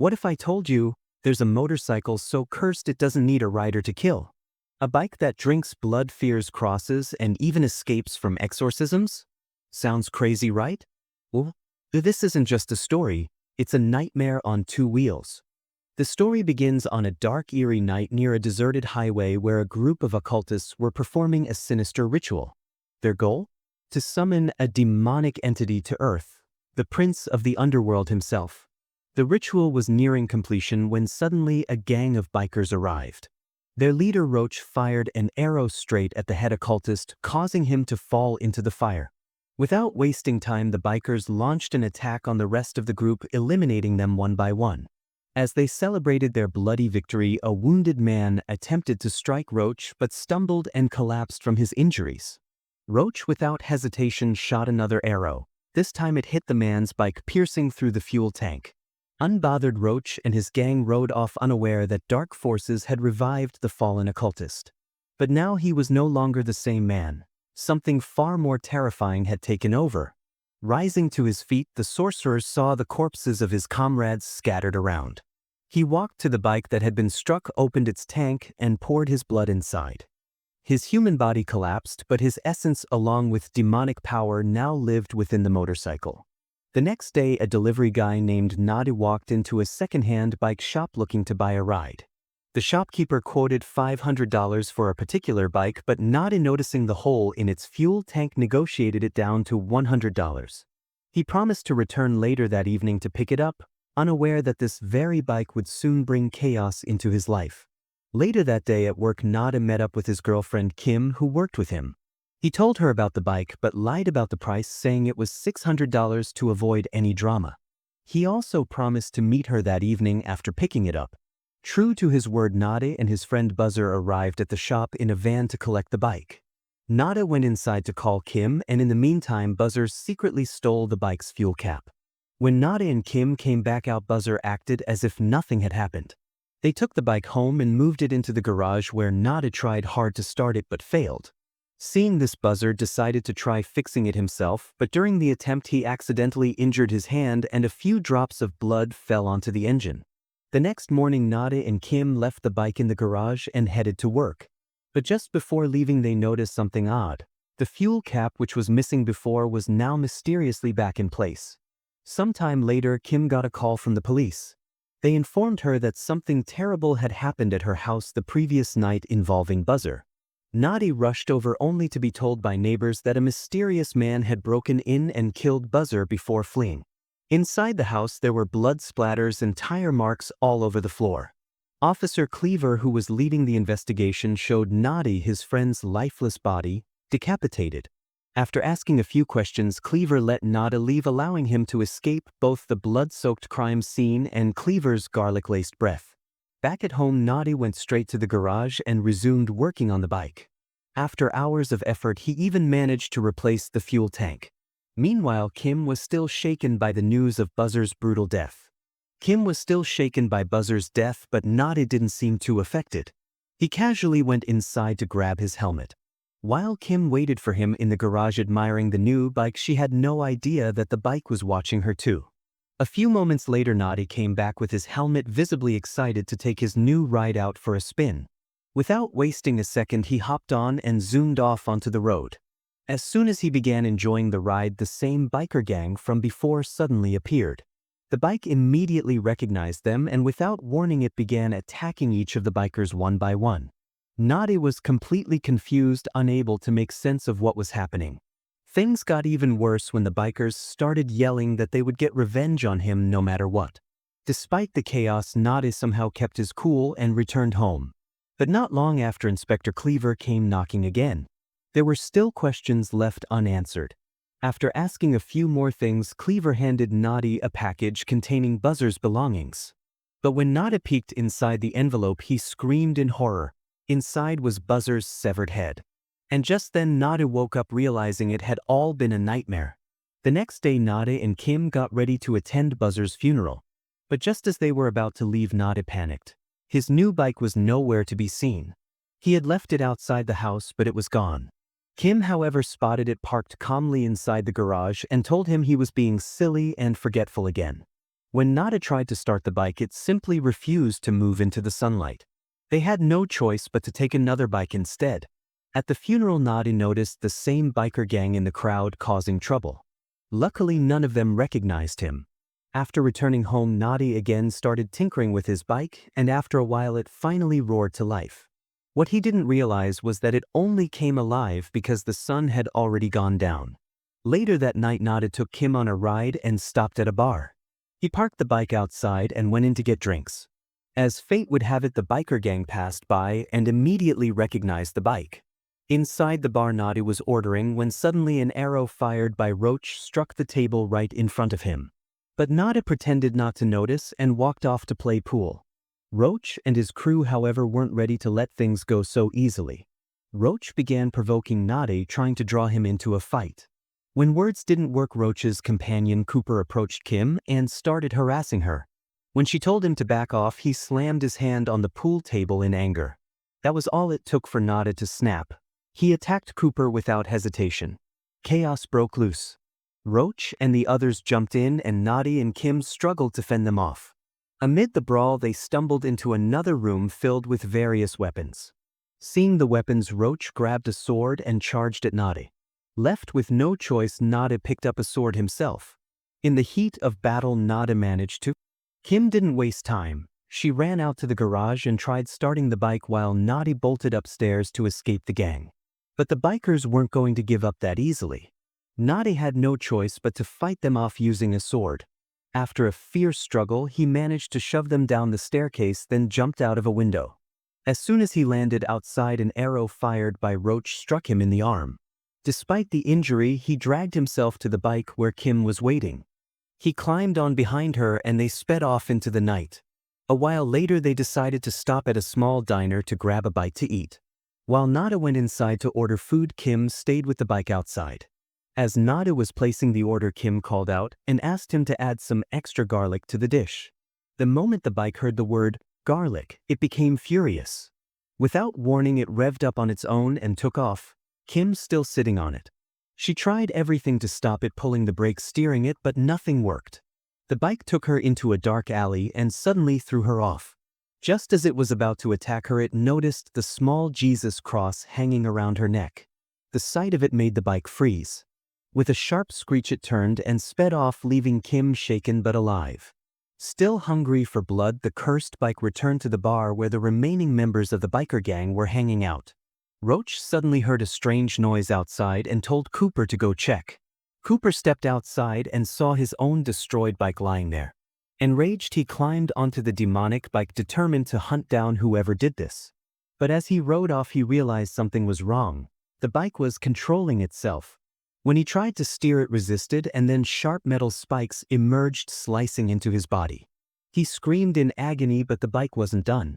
What if I told you there's a motorcycle so cursed it doesn't need a rider to kill? A bike that drinks blood, fears crosses, and even escapes from exorcisms? Sounds crazy, right? Well, this isn't just a story, it's a nightmare on two wheels. The story begins on a dark, eerie night near a deserted highway where a group of occultists were performing a sinister ritual. Their goal? To summon a demonic entity to Earth, the prince of the underworld himself. The ritual was nearing completion when suddenly a gang of bikers arrived. Their leader Roach fired an arrow straight at the head occultist, causing him to fall into the fire. Without wasting time, the bikers launched an attack on the rest of the group, eliminating them one by one. As they celebrated their bloody victory, a wounded man attempted to strike Roach but stumbled and collapsed from his injuries. Roach, without hesitation, shot another arrow. This time it hit the man's bike, piercing through the fuel tank. Unbothered, Roach and his gang rode off, unaware that dark forces had revived the fallen occultist. But now he was no longer the same man. Something far more terrifying had taken over. Rising to his feet, the sorcerer saw the corpses of his comrades scattered around. He walked to the bike that had been struck, opened its tank, and poured his blood inside. His human body collapsed, but his essence, along with demonic power, now lived within the motorcycle. The next day, a delivery guy named Noddy walked into a second-hand bike shop looking to buy a ride. The shopkeeper quoted $500 for a particular bike, but Noddy, noticing the hole in its fuel tank, negotiated it down to $100. He promised to return later that evening to pick it up, unaware that this very bike would soon bring chaos into his life. Later that day at work, Noddy met up with his girlfriend Kim, who worked with him. He told her about the bike but lied about the price, saying it was $600 to avoid any drama. He also promised to meet her that evening after picking it up. True to his word, Noddy and his friend Buzzer arrived at the shop in a van to collect the bike. Noddy went inside to call Kim, and in the meantime Buzzer secretly stole the bike's fuel cap. When Noddy and Kim came back out, Buzzer acted as if nothing had happened. They took the bike home and moved it into the garage, where Noddy tried hard to start it but failed. Seeing this, Buzzer decided to try fixing it himself, but during the attempt he accidentally injured his hand and a few drops of blood fell onto the engine. The next morning, Noddy and Kim left the bike in the garage and headed to work. But just before leaving, they noticed something odd. The fuel cap, which was missing before, was now mysteriously back in place. Sometime later, Kim got a call from the police. They informed her that something terrible had happened at her house the previous night involving Buzzer. Noddy rushed over, only to be told by neighbors that a mysterious man had broken in and killed Buzzer before fleeing. Inside the house, there were blood splatters and tire marks all over the floor. Officer Cleaver, who was leading the investigation, showed Noddy his friend's lifeless body, decapitated. After asking a few questions, Cleaver let Noddy leave, allowing him to escape both the blood-soaked crime scene and Cleaver's garlic-laced breath. Back at home, Noddy went straight to the garage and resumed working on the bike. After hours of effort, he even managed to replace the fuel tank. Meanwhile, Kim was still shaken by the news of Buzzer's brutal death. But Noddy didn't seem too affected. He casually went inside to grab his helmet. While Kim waited for him in the garage admiring the new bike, she had no idea that the bike was watching her too. A few moments later, Noddy came back with his helmet, visibly excited to take his new ride out for a spin. Without wasting a second, he hopped on and zoomed off onto the road. As soon as he began enjoying the ride, the same biker gang from before suddenly appeared. The bike immediately recognized them, and without warning it began attacking each of the bikers one by one. Noddy was completely confused, unable to make sense of what was happening. Things got even worse when the bikers started yelling that they would get revenge on him no matter what. Despite the chaos, Noddy somehow kept his cool and returned home. But not long after, Inspector Cleaver came knocking again. There were still questions left unanswered. After asking a few more things, Cleaver handed Noddy a package containing Buzzer's belongings. But when Noddy peeked inside the envelope, he screamed in horror. Inside was Buzzer's severed head. And just then, Noddy woke up, realizing it had all been a nightmare. The next day, Noddy and Kim got ready to attend Buzzer's funeral. But just as they were about to leave, Noddy panicked. His new bike was nowhere to be seen. He had left it outside the house, but it was gone. Kim, however, spotted it parked calmly inside the garage and told him he was being silly and forgetful again. When Nada tried to start the bike, it simply refused to move into the sunlight. They had no choice but to take another bike instead. At the funeral, Noddy noticed the same biker gang in the crowd causing trouble. Luckily, none of them recognized him. After returning home, Noddy again started tinkering with his bike, and after a while it finally roared to life. What he didn't realize was that it only came alive because the sun had already gone down. Later that night, Nada took Kim on a ride and stopped at a bar. He parked the bike outside and went in to get drinks. As fate would have it, the biker gang passed by and immediately recognized the bike. Inside the bar, Noddy was ordering when suddenly an arrow fired by Roach struck the table right in front of him. But Noddy pretended not to notice and walked off to play pool. Roach and his crew, however, weren't ready to let things go so easily. Roach began provoking Noddy, trying to draw him into a fight. When words didn't work, Roach's companion Cooper approached Kim and started harassing her. When she told him to back off, he slammed his hand on the pool table in anger. That was all it took for Noddy to snap. He attacked Cooper without hesitation. Chaos broke loose. Roach and the others jumped in, and Noddy and Kim struggled to fend them off. Amid the brawl, they stumbled into another room filled with various weapons. Seeing the weapons, Roach grabbed a sword and charged at Noddy. Left with no choice, Noddy picked up a sword himself. In the heat of battle, Noddy managed to. Kim didn't waste time. She ran out to the garage and tried starting the bike while Noddy bolted upstairs to escape the gang. But the bikers weren't going to give up that easily. Noddy had no choice but to fight them off using a sword. After a fierce struggle, he managed to shove them down the staircase, then jumped out of a window. As soon as he landed outside, an arrow fired by Roach struck him in the arm. Despite the injury, he dragged himself to the bike where Kim was waiting. He climbed on behind her and they sped off into the night. A while later, they decided to stop at a small diner to grab a bite to eat. While Noddy went inside to order food, Kim stayed with the bike outside. As Noddy was placing the order, Kim called out and asked him to add some extra garlic to the dish. The moment the bike heard the word garlic, it became furious. Without warning, it revved up on its own and took off, Kim still sitting on it. She tried everything to stop it, pulling the brakes, steering it, but nothing worked. The bike took her into a dark alley and suddenly threw her off. Just as it was about to attack her, it noticed the small Jesus cross hanging around her neck. The sight of it made the bike freeze. With a sharp screech, it turned and sped off, leaving Kim shaken but alive. Still hungry for blood, the cursed bike returned to the bar where the remaining members of the biker gang were hanging out. Roach suddenly heard a strange noise outside and told Cooper to go check. Cooper stepped outside and saw his own destroyed bike lying there. Enraged, he climbed onto the demonic bike, determined to hunt down whoever did this. But as he rode off, he realized something was wrong. The bike was controlling itself. When he tried to steer, it resisted, and then sharp metal spikes emerged, slicing into his body. He screamed in agony, but the bike wasn't done.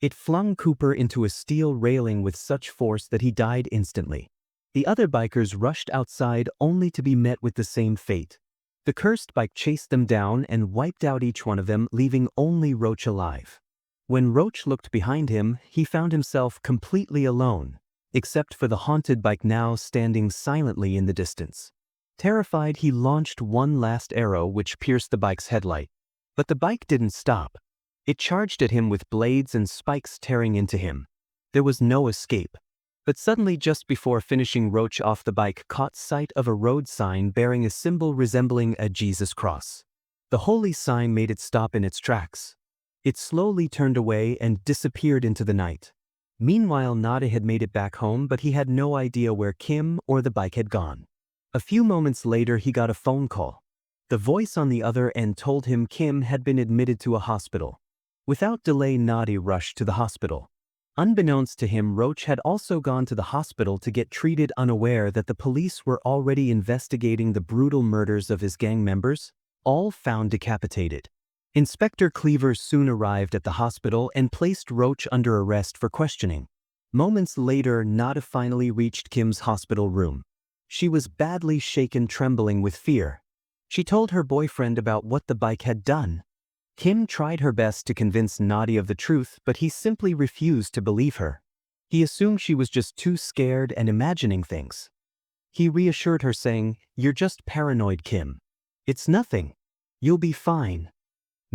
It flung Cooper into a steel railing with such force that he died instantly. The other bikers rushed outside only to be met with the same fate. The cursed bike chased them down and wiped out each one of them, leaving only Roach alive. When Roach looked behind him, he found himself completely alone, except for the haunted bike now standing silently in the distance. Terrified, he launched one last arrow which pierced the bike's headlight. But the bike didn't stop. It charged at him with blades and spikes tearing into him. There was no escape. But suddenly, just before finishing, Roach off the bike caught sight of a road sign bearing a symbol resembling a Jesus cross. The holy sign made it stop in its tracks. It slowly turned away and disappeared into the night. Meanwhile, Noddy had made it back home, but he had no idea where Kim or the bike had gone. A few moments later, he got a phone call. The voice on the other end told him Kim had been admitted to a hospital. Without delay, Noddy rushed to the hospital. Unbeknownst to him, Roach had also gone to the hospital to get treated, unaware that the police were already investigating the brutal murders of his gang members, all found decapitated. Inspector Cleaver soon arrived at the hospital and placed Roach under arrest for questioning. Moments later, Noddy finally reached Kim's hospital room. She was badly shaken, trembling with fear. She told her boyfriend about what the bike had done. Kim tried her best to convince Noddy of the truth, but he simply refused to believe her. He assumed she was just too scared and imagining things. He reassured her, saying, "You're just paranoid, Kim. It's nothing. You'll be fine."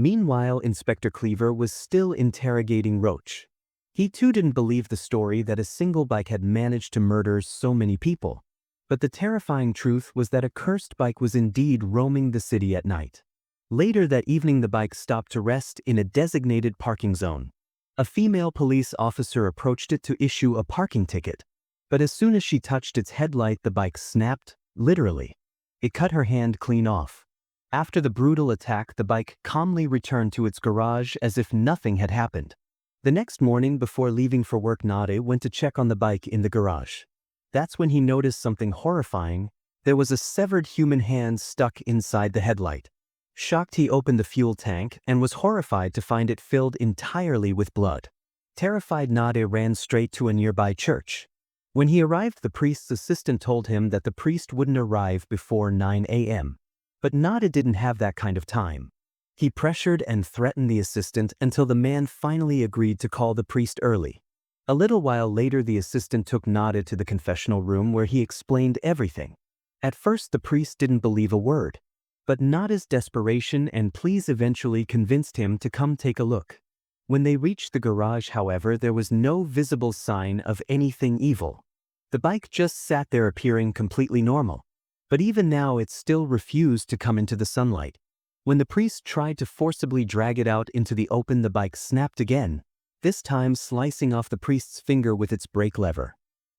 Meanwhile, Inspector Cleaver was still interrogating Roach. He too didn't believe the story that a single bike had managed to murder so many people. But the terrifying truth was that a cursed bike was indeed roaming the city at night. Later that evening, the bike stopped to rest in a designated parking zone. A female police officer approached it to issue a parking ticket. But as soon as she touched its headlight, the bike snapped, literally. It cut her hand clean off. After the brutal attack, the bike calmly returned to its garage as if nothing had happened. The next morning, before leaving for work, Noddy went to check on the bike in the garage. That's when he noticed something horrifying. There was a severed human hand stuck inside the headlight. Shocked, he opened the fuel tank and was horrified to find it filled entirely with blood. Terrified, Noddy ran straight to a nearby church. When he arrived, the priest's assistant told him that the priest wouldn't arrive before 9 a.m. But Noddy didn't have that kind of time. He pressured and threatened the assistant until the man finally agreed to call the priest early. A little while later, the assistant took Noddy to the confessional room where he explained everything. At first, the priest didn't believe a word. But Noddy's desperation and pleas eventually convinced him to come take a look. When they reached the garage, however, there was no visible sign of anything evil. The bike just sat there appearing completely normal. But even now, it still refused to come into the sunlight. When the priest tried to forcibly drag it out into the open, the bike snapped again, this time slicing off the priest's finger with its brake lever.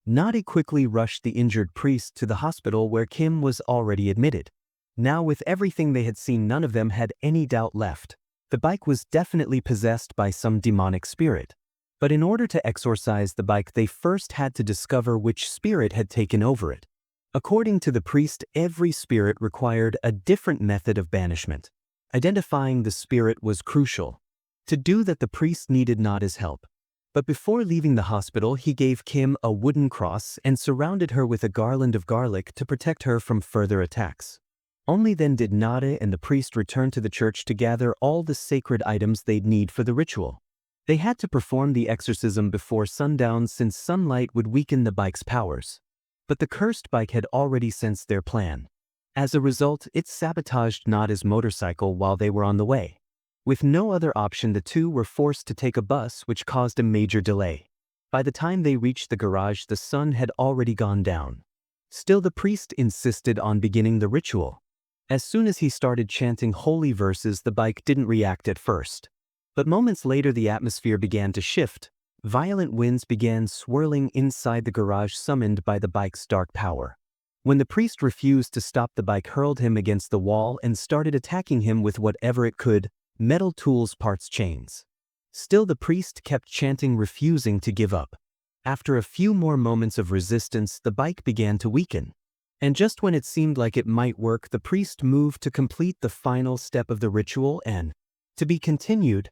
Noddy quickly rushed the injured priest to the hospital where Kim was already admitted. Now, with everything they had seen, none of them had any doubt left. The bike was definitely possessed by some demonic spirit. But in order to exorcise the bike, they first had to discover which spirit had taken over it. According to the priest, every spirit required a different method of banishment. Identifying the spirit was crucial. To do that, the priest needed Noddy's help. But before leaving the hospital, he gave Kim a wooden cross and surrounded her with a garland of garlic to protect her from further attacks. Only then did Noddy and the priest return to the church to gather all the sacred items they'd need for the ritual. They had to perform the exorcism before sundown since sunlight would weaken the bike's powers. But the cursed bike had already sensed their plan. As a result, it sabotaged Noddy's motorcycle while they were on the way. With no other option, the two were forced to take a bus, which caused a major delay. By the time they reached the garage, the sun had already gone down. Still, the priest insisted on beginning the ritual. As soon as he started chanting holy verses, the bike didn't react at first. But moments later, the atmosphere began to shift. Violent winds began swirling inside the garage, summoned by the bike's dark power. When the priest refused to stop, the bike hurled him against the wall and started attacking him with whatever it could: metal tools, parts, chains. Still, the priest kept chanting, refusing to give up. After a few more moments of resistance, the bike began to weaken. And just when it seemed like it might work, the priest moved to complete the final step of the ritual and, to be continued.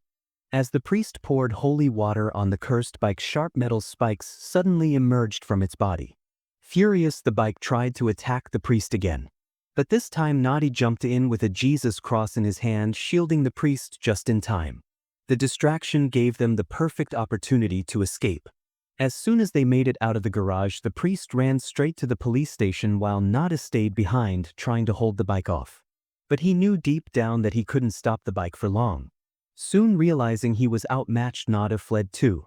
As the priest poured holy water on the cursed bike, sharp metal spikes suddenly emerged from its body. Furious, the bike tried to attack the priest again. But this time, Noddy jumped in with a Jesus cross in his hand, shielding the priest just in time. The distraction gave them the perfect opportunity to escape. As soon as they made it out of the garage, the priest ran straight to the police station while Noddy stayed behind, trying to hold the bike off. But he knew deep down that he couldn't stop the bike for long. Soon realizing he was outmatched, Noddy fled too.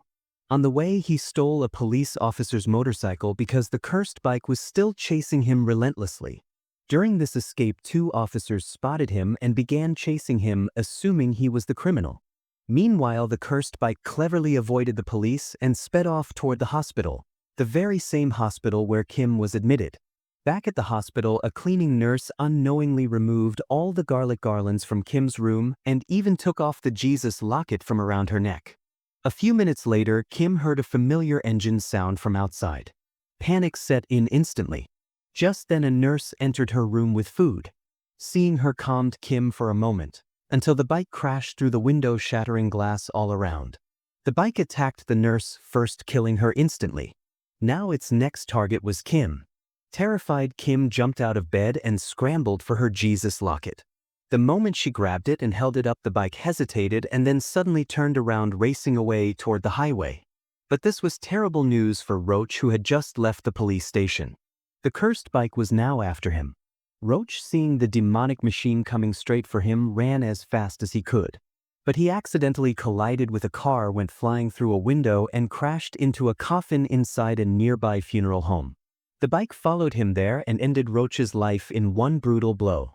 On the way, he stole a police officer's motorcycle because the cursed bike was still chasing him relentlessly. During this escape, two officers spotted him and began chasing him, assuming he was the criminal. Meanwhile, the cursed bike cleverly avoided the police and sped off toward the hospital, the very same hospital where Kim was admitted. Back at the hospital, a cleaning nurse unknowingly removed all the garlic garlands from Kim's room and even took off the Jesus locket from around her neck. A few minutes later, Kim heard a familiar engine sound from outside. Panic set in instantly. Just then, a nurse entered her room with food. Seeing her calmed Kim for a moment, until the bike crashed through the window, shattering glass all around. The bike attacked the nurse, first killing her instantly. Now its next target was Kim. Terrified, Kim jumped out of bed and scrambled for her Jesus locket. The moment she grabbed it and held it up, the bike hesitated and then suddenly turned around, racing away toward the highway. But this was terrible news for Roach, who had just left the police station. The cursed bike was now after him. Roach, seeing the demonic machine coming straight for him, ran as fast as he could. But he accidentally collided with a car, went flying through a window, and crashed into a coffin inside a nearby funeral home. The bike followed him there and ended Roach's life in one brutal blow.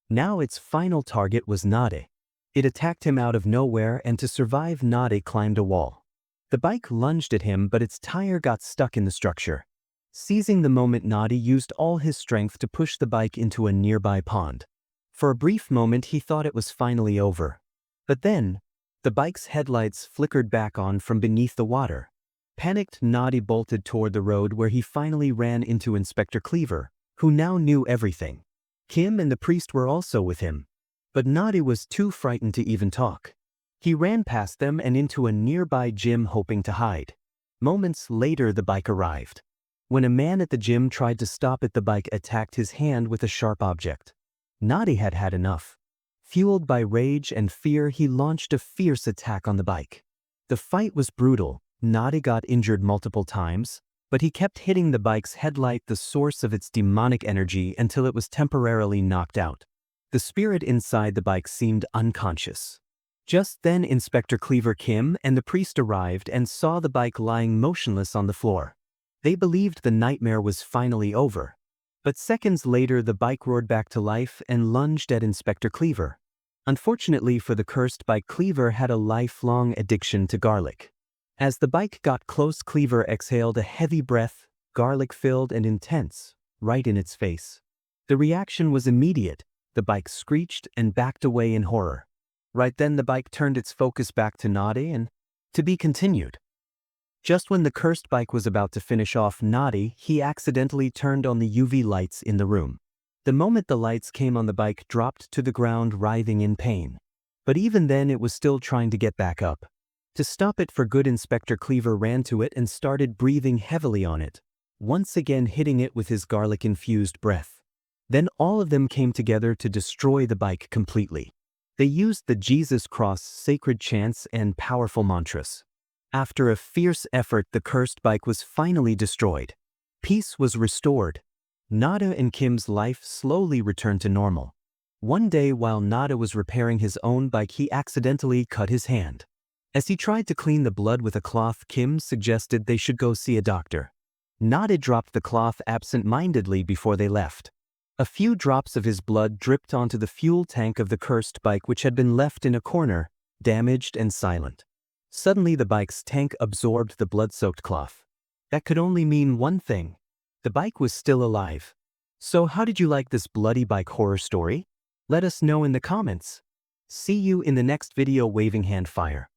Now its final target was Noddy. It attacked him out of nowhere, and to survive, Noddy climbed a wall. The bike lunged at him, but its tire got stuck in the structure. Seizing the moment, Noddy used all his strength to push the bike into a nearby pond. For a brief moment, he thought it was finally over. But then, the bike's headlights flickered back on from beneath the water. Panicked, Noddy bolted toward the road, where he finally ran into Inspector Cleaver, who now knew everything. Kim and the priest were also with him. But Noddy was too frightened to even talk. He ran past them and into a nearby gym, hoping to hide. Moments later, the bike arrived. When a man at the gym tried to stop it, the bike attacked his hand with a sharp object. Noddy had had enough. Fueled by rage and fear, he launched a fierce attack on the bike. The fight was brutal. Noddy got injured multiple times, but he kept hitting the bike's headlight, the source of its demonic energy, until it was temporarily knocked out. The spirit inside the bike seemed unconscious. Just then, Inspector Cleaver, Kim, and the priest arrived and saw the bike lying motionless on the floor. They believed the nightmare was finally over. But seconds later, the bike roared back to life and lunged at Inspector Cleaver. Unfortunately for the cursed bike, Cleaver had a lifelong addiction to garlic. As the bike got close, Cleaver exhaled a heavy breath, garlic-filled and intense, right in its face. The reaction was immediate. The bike screeched and backed away in horror. Right then, the bike turned its focus back to Noddy and to be continued. Just when the cursed bike was about to finish off Noddy, he accidentally turned on the UV lights in the room. The moment the lights came on, the bike dropped to the ground, writhing in pain. But even then, it was still trying to get back up. To stop it for good, Inspector Cleaver ran to it and started breathing heavily on it, once again hitting it with his garlic-infused breath. Then all of them came together to destroy the bike completely. They used the Jesus Cross, sacred chants, and powerful mantras. After a fierce effort, the cursed bike was finally destroyed. Peace was restored. Noddy and Kim's life slowly returned to normal. One day, while Noddy was repairing his own bike, he accidentally cut his hand. As he tried to clean the blood with a cloth, Kim suggested they should go see a doctor. Noddy dropped the cloth absent-mindedly before they left. A few drops of his blood dripped onto the fuel tank of the cursed bike, which had been left in a corner, damaged and silent. Suddenly, the bike's tank absorbed the blood-soaked cloth. That could only mean one thing. The bike was still alive. So how did you like this bloody bike horror story? Let us know in the comments. See you in the next video. Waving hand fire.